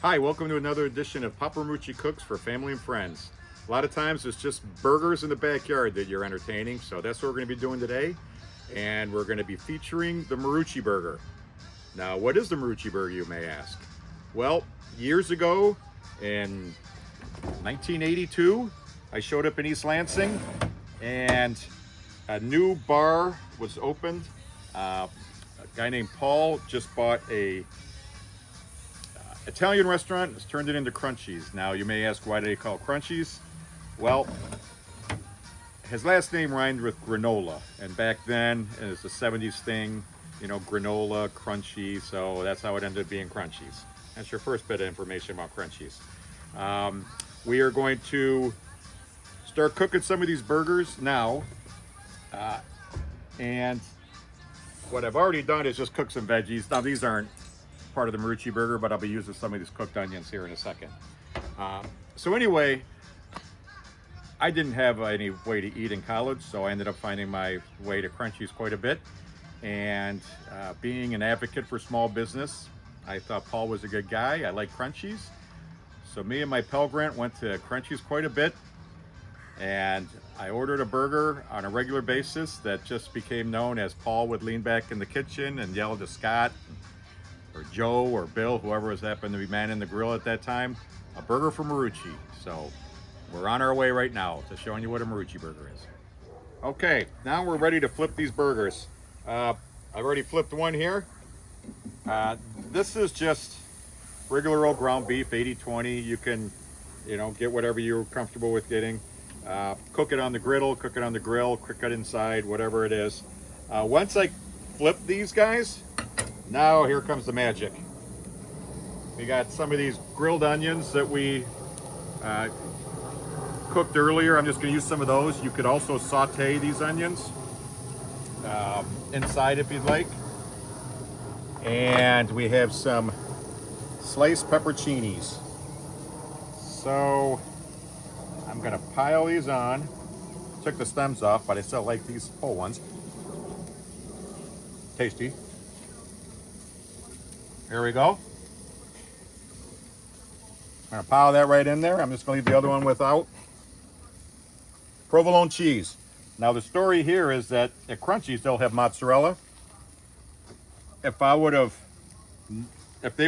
Hi, welcome to another edition of Papa Merucci Cooks for Family and Friends. A lot of times it's just burgers in the backyard that you're entertaining, so that's what we're going to be doing today. And we're going to be featuring the Merucci burger. Now, what is the Merucci burger, you may ask? Well, years ago in 1982, I showed up in East Lansing and a new bar was opened. A guy named Paul just bought a Italian restaurant, has turned it into Crunchies. Now you may ask, why do they call it Crunchies? Well, his last name rhymed with granola, and back then it was a 70s thing, you know, granola, crunchy, so that's how it ended up being Crunchies. That's your first bit of information about Crunchies. We are going to start cooking some of these burgers now, and what I've already done is just cook some veggies. Now these aren't part of the Merucci burger, but I'll be using some of these cooked onions here in a second. So anyway, I didn't have any way to eat in college, so I ended up finding my way to Crunchies quite a bit. And being an advocate for small business, I thought Paul was a good guy. I like Crunchies. So me and my Pell Grant went to Crunchies quite a bit. And I ordered a burger on a regular basis that just became known as Paul would lean back in the kitchen and yell to Scott, or Joe, or Bill, whoever was happened to be manning the grill at that time, a burger from Merucci. So we're on our way right now to showing you what a Merucci burger is. Okay, now we're ready to flip these burgers. I've already flipped one here. This is just regular old ground beef, 80-20. You can, get whatever you're comfortable with getting. Cook it on the griddle, cook it on the grill, cook it inside, whatever it is. Once I flip these guys, now here comes the magic. We got some of these grilled onions that we cooked earlier. I'm just going to use some of those. You could also saute these onions inside if you'd like. And we have some sliced pepperoncinis. So I'm going to pile these on. Took the stems off, but I still like these whole ones. Tasty. Here we go. I'm gonna pile that right in there. I'm just gonna leave the other one without. Provolone cheese. Now the story here is that at Crunchies they'll have mozzarella. If they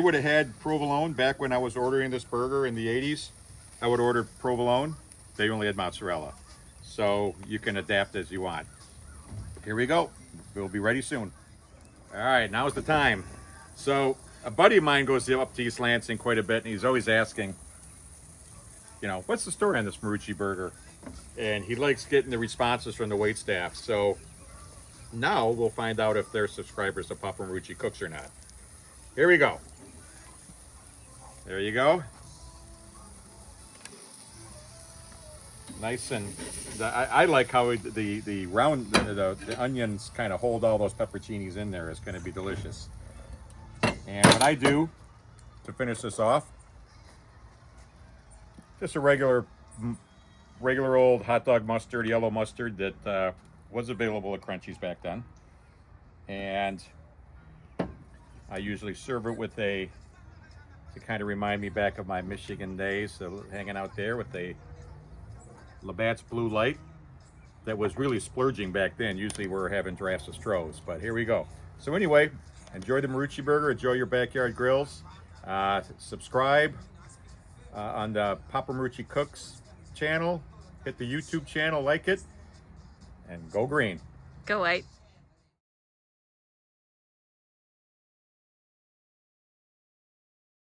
would have had provolone back when I was ordering this burger in the 80s, I would order provolone. They only had mozzarella. So you can adapt as you want. Here we go. We'll be ready soon. All right, now's the time. So a buddy of mine goes up to East Lansing quite a bit, and he's always asking, what's the story on this Merucci burger? And he likes getting the responses from the waitstaff. So now we'll find out if they're subscribers to Papa Merucci Cooks or not. Here we go. There you go. Nice, and I like how the onions kind of hold all those pepperoncinis in there. It's going to be delicious. And what I do to finish this off, just a regular old hot dog mustard, yellow mustard that was available at Crunchies back then. And I usually serve it with to kind of remind me back of my Michigan days, so hanging out there with a Labatt's Blue Light that was really splurging back then. Usually we're having drafts of Strohs, but here we go. So anyway, enjoy the Merucci burger, enjoy your backyard grills. Subscribe on the Papa Merucci Cooks channel. Hit the YouTube channel, like it, and go green. Go white.